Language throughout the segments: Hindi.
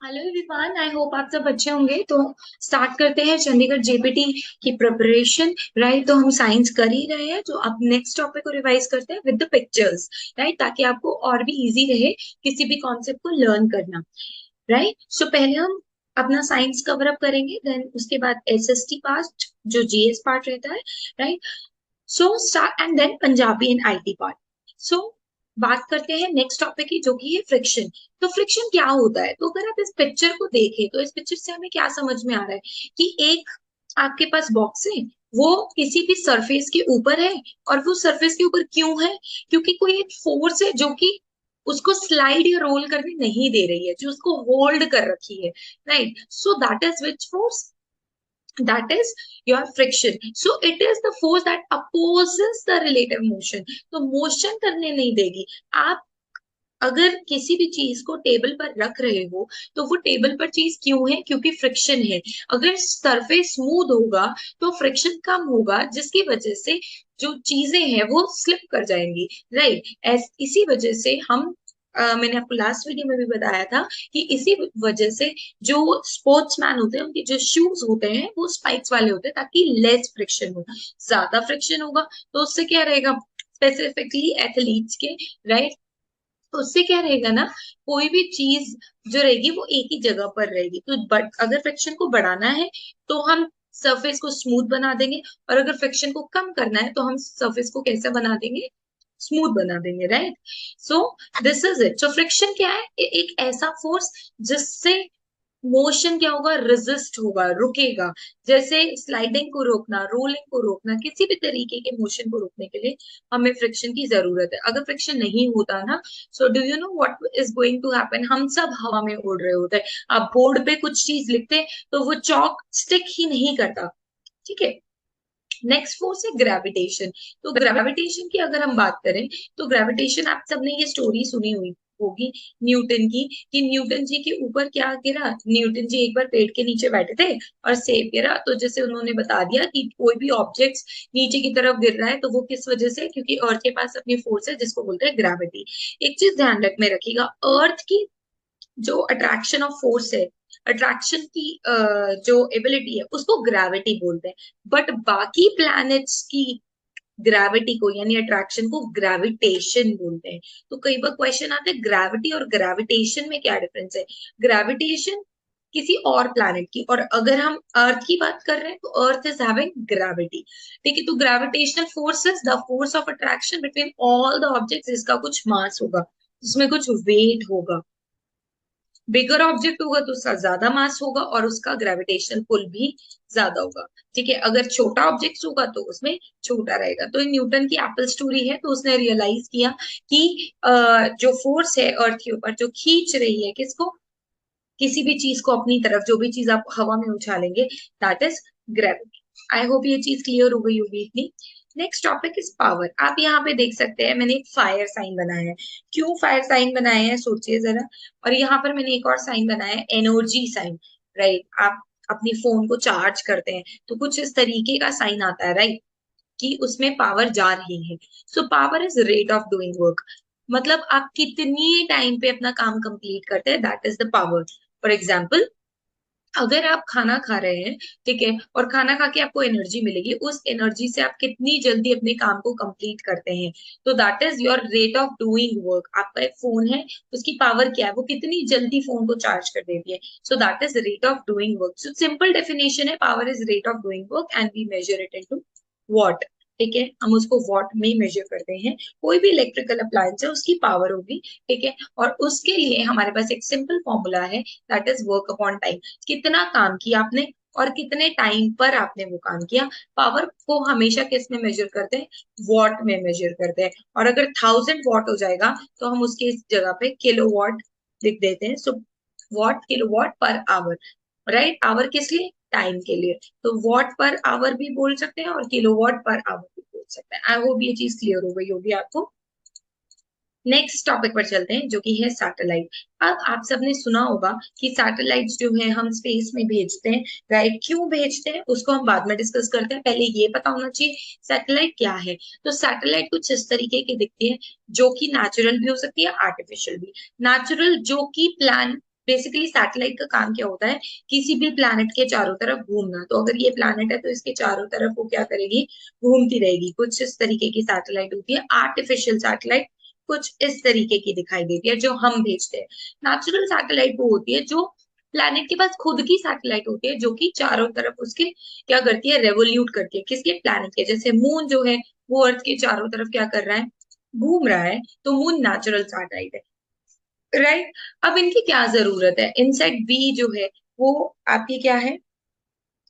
हेलो एवरीवन, आई होप आप सब अच्छे होंगे। तो स्टार्ट करते हैं चंडीगढ़ जेपीटी की प्रिपरेशन। राइट, तो हम साइंस कर ही रहे हैं, तो अब नेक्स्ट टॉपिक को रिवाइज करते हैं विद द पिक्चर्स। राइट, ताकि आपको और भी इजी रहे किसी भी कॉन्सेप्ट को लर्न करना। राइट, सो पहले हम अपना साइंस कवर अप करेंगे, देन उसके बाद एसएसटी पार्ट जो जीएस पार्ट रहता है। Right, so start and then Punjabi and IT part. So बात करते हैं नेक्स्ट टॉपिक की, जो कि है फ्रिक्शन। तो फ्रिक्शन क्या होता है? तो अगर आप इस पिक्चर को देखें तो इस पिक्चर से हमें क्या समझ में आ रहा है कि एक आपके पास बॉक्स है, वो किसी भी सरफेस के ऊपर है। और वो सरफेस के ऊपर क्यों है? क्योंकि कोई एक फोर्स है जो कि उसको स्लाइड या रोल करने नहीं दे रही है, जो उसको होल्ड कर रखी है। Right, so that is which force? That is your friction. So it is the force that opposes the relative motion. तो मोशन करने नहीं देगी। आप अगर किसी भी चीज को टेबल पर रख रहे हो, तो वो टेबल पर चीज क्यों है? क्योंकि फ्रिक्शन है। अगर सरफेस स्मूथ होगा तो फ्रिक्शन कम होगा, जिसकी वजह से जो चीजें हैं वो स्लिप कर जाएंगी। राइट, इसी वजह से हम मैंने आपको लास्ट वीडियो में भी बताया था कि इसी वजह से जो स्पोर्ट्समैन होते हैं उनके जो शूज होते हैं वो स्पाइक्स वाले होते हैं, ताकि लेस फ्रिक्शन हो। ज्यादा फ्रिक्शन होगा तो उससे क्या रहेगा, स्पेसिफिकली एथलीट्स के। राइट, तो उससे क्या रहेगा ना, कोई भी चीज जो रहेगी वो एक ही जगह पर रहेगी। तो बट अगर फ्रिक्शन को बढ़ाना है तो हम सरफेस को स्मूथ बना देंगे, और अगर फ्रिक्शन को कम करना है तो हम सरफेस को कैसे बना देंगे? स्मूथ बना देंगे। Right, so this is it. So friction क्या है? एक ऐसा फोर्स जिससे मोशन क्या होगा? रेजिस्ट होगा, रुकेगा। जैसे स्लाइडिंग को रोकना, रोलिंग को रोकना, किसी भी तरीके के मोशन को रोकने के लिए हमें फ्रिक्शन की जरूरत है। अगर फ्रिक्शन नहीं होता ना, so do you know what is going to happen? हम सब हवा में उड़ रहे होते हैं। आप बोर्ड पे कुछ चीज लिखते हैं तो वो चौक स्टिक ही नहीं करता। ठीक है, नेक्स्ट फोर्स है ग्रेविटेशन। तो ग्रेविटेशन की अगर हम बात करें, तो ग्रेविटेशन, आप सबने ये स्टोरी सुनी हुई होगी न्यूटन की, कि न्यूटन जी के ऊपर क्या गिरा? न्यूटन जी एक बार पेड़ के नीचे बैठे थे और सेब गिरा, तो जैसे उन्होंने बता दिया कि कोई भी ऑब्जेक्ट नीचे की तरफ गिर रहा है तो वो किस वजह से? क्योंकि अर्थ के पास अपनी फोर्स है जिसको बोलते हैं ग्रेविटी। एक चीज ध्यान रख में रखिएगा, अर्थ की जो अट्रैक्शन ऑफ फोर्स है, अट्रैक्शन की जो एबिलिटी है, उसको ग्रेविटी बोलते हैं। बट बाकी प्लैनेट्स की ग्रेविटी को, यानी अट्रैक्शन को, ग्रेविटेशन बोलते हैं। तो कई बार क्वेश्चन आते हैं ग्रेविटी और ग्रेविटेशन में क्या डिफरेंस है। ग्रेविटेशन किसी और प्लैनेट की, और अगर हम अर्थ की बात कर रहे हैं तो अर्थ इज हैविंग ग्रेविटी। ठीक है, तो gravitational force is the force of attraction between all the objects जिसका कुछ मास होगा, जिसमें कुछ वेट होगा। बिगर ऑब्जेक्ट होगा तो उसका ज्यादा मास होगा और उसका ग्रेविटेशनल पुल भी ज्यादा होगा। ठीक है, अगर छोटा ऑब्जेक्ट होगा तो उसमें छोटा रहेगा। तो न्यूटन की एप्पल स्टोरी है, तो उसने रियलाइज किया कि जो फोर्स है अर्थ के ऊपर जो खींच रही है किसको, किसी भी चीज को अपनी तरफ, जो भी चीज आप हवा में उछालेंगे, that is gravity. I hope ये चीज क्लियर हो गई होगी इतनी। Next topic is power. आप यहाँ पे देख सकते हैं मैंने एक फायर साइन बनाया है। क्यों फायर साइन बनाया है, सोचिए जरा। और यहाँ पर मैंने एक और साइन बनाया है, एनर्जी साइन। राइट, आप अपनी फोन को चार्ज करते हैं तो कुछ इस तरीके का साइन आता है। राइट, कि उसमें पावर जा रही है। So power is rate of doing work. मतलब आप कितनी टाइम पे अपना काम कंप्लीट करते हैं, that is the power. For example, अगर आप खाना खा रहे हैं, ठीक है, और खाना खा के आपको एनर्जी मिलेगी, उस एनर्जी से आप कितनी जल्दी अपने काम को कंप्लीट करते हैं, तो that is your rate of doing work. आपका एक फोन है, उसकी पावर क्या है? वो कितनी जल्दी फोन को चार्ज कर देती है। So that is rate of doing work. So simple definition है, power is rate of doing work and we measure it into watt. ठीक है, हम उसको वॉट में मेजर करते हैं। कोई भी इलेक्ट्रिकल अप्लायंस है उसकी पावर होगी। ठीक है, और उसके लिए हमारे पास एक सिंपल फॉर्मूला है, that is work upon time. कितना काम किया आपने और कितने टाइम पर आपने वो काम किया। पावर को हमेशा किस में मेजर करते हैं? वॉट में मेजर करते हैं। और अगर 1000 वॉट हो जाएगा तो हम उसके इस जगह पे किलो वॉट लिख देते हैं। So watt, kilowatt per hour. Right, hour किस लिए? टाइम के लिए। तो वॉट पर आवर भी बोल सकते हैं और किलो वॉट पर आवर भी बोल सकते हैं। आई होप ये चीज क्लियर हो गई होगी आपको। नेक्स्ट टॉपिक पर चलते हैं, जो कि है सैटेलाइट। अब आप सबने सुना होगा कि सैटेलाइट्स जो है हम स्पेस में भेजते हैं। राइट, क्यों भेजते हैं उसको हम बाद में डिस्कस करते हैं, पहले ये पता होना चाहिए सैटेलाइट क्या है। तो सैटेलाइट कुछ इस तरीके की दिखती है, जो कि नेचुरल भी हो सकती है, आर्टिफिशियल भी। नेचुरल जो कि प्लान बेसिकली सैटेलाइट का काम क्या होता है, किसी भी प्लैनेट के चारों तरफ घूमना। तो अगर ये प्लैनेट है तो इसके चारों तरफ वो क्या करेगी, घूमती रहेगी। कुछ इस तरीके की सैटेलाइट होती है आर्टिफिशियल सैटेलाइट, कुछ इस तरीके की दिखाई देती है जो हम भेजते हैं। नेचुरल सैटेलाइट वो होती है जो प्लैनेट के पास खुद की सैटेलाइट होती है, जो कि चारों तरफ उसके क्या करती है, रेवोल्यूट करती है। किसके, प्लैनेट के। जैसे मून जो है वो अर्थ के चारों तरफ क्या कर रहा है, घूम रहा है, तो मून नेचुरल सैटेलाइट है, राइट। अब इनकी क्या जरूरत है, इनसेट बी जो है वो आपकी क्या है,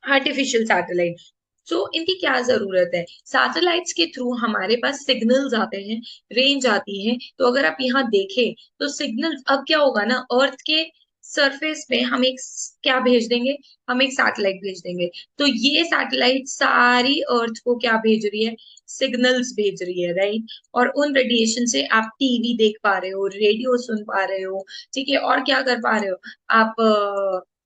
आर्टिफिशियल सैटेलाइट। सो इनकी क्या जरूरत है, सैटेलाइट्स के थ्रू हमारे पास सिग्नल्स आते हैं, रेंज आती है। तो अगर आप यहाँ देखें तो सिग्नल्स, अब क्या होगा ना, अर्थ के सरफेस पे हम एक क्या भेज देंगे, हम एक सैटेलाइट भेज देंगे। तो ये सैटेलाइट सारी अर्थ को क्या भेज रही है, सिग्नल्स भेज रही है, राइट। और उन रेडिएशन से आप टीवी देख पा रहे हो, रेडियो सुन पा रहे हो, ठीक है, और क्या कर पा रहे हो आप,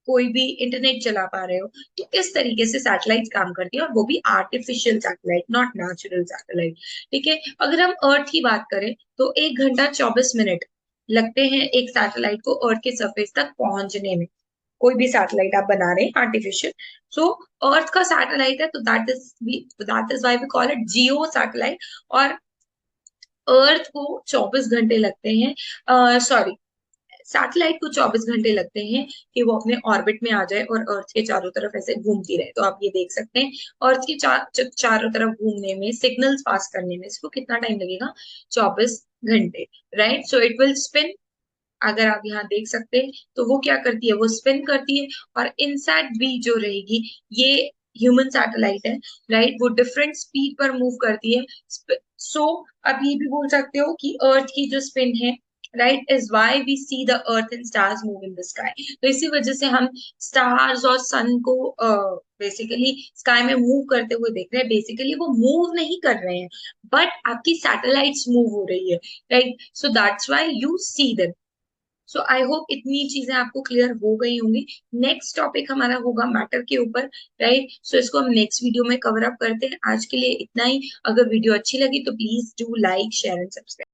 कोई भी इंटरनेट चला पा रहे हो। तो इस तरीके से सैटेलाइट काम करती है, और वो भी artificial satellite, not natural satellite, ठीक है। अगर हम अर्थ की बात करें तो 1 घंटा 24 मिनट लगते हैं एक सैटेलाइट को अर्थ के सरफेस तक पहुंचने में। कोई भी सैटेलाइट आप बना रहे हैं आर्टिफिशियल, सो अर्थ का सैटेलाइट है, तो that is why we call it geo satellite. और अर्थ को 24 घंटे लगते हैं, सॉरी, सैटेलाइट को 24 घंटे लगते हैं कि वो अपने ऑर्बिट में आ जाए और अर्थ के चारों तरफ ऐसे घूमती रहे। तो आप ये देख सकते हैं, अर्थ के चारों तरफ घूमने में, सिग्नल्स पास करने में इसको कितना टाइम लगेगा, 24 घंटे, right. So it wheel spin, अगर आप यहाँ देख सकते हैं तो वो क्या करती है, वो स्पिन करती है। और इनसैट बी जो रहेगी, ये ह्यूमन सैटेलाइट है, राइट, वो डिफरेंट स्पीड पर मूव करती है। सो आप ये भी बोल सकते हो कि अर्थ की जो स्पिन है, right, is why we see the earth and stars move in the sky. तो इसी वजह से हम स्टार्स और सन को बेसिकली स्काई में मूव करते हुए देख रहे हैं। बेसिकली वो मूव नहीं कर रहे हैं, बट आपकी सैटेलाइट्स मूव हो रही है, right. So that's why you see them. So I hope इतनी चीजें आपको क्लियर हो गई होंगी। नेक्स्ट टॉपिक हमारा होगा मैटर के ऊपर, राइट। सो इसको हम नेक्स्ट वीडियो में कवर अप करते हैं। आज के लिए इतना ही। अगर वीडियो अच्छी लगी तो please do like, share and subscribe.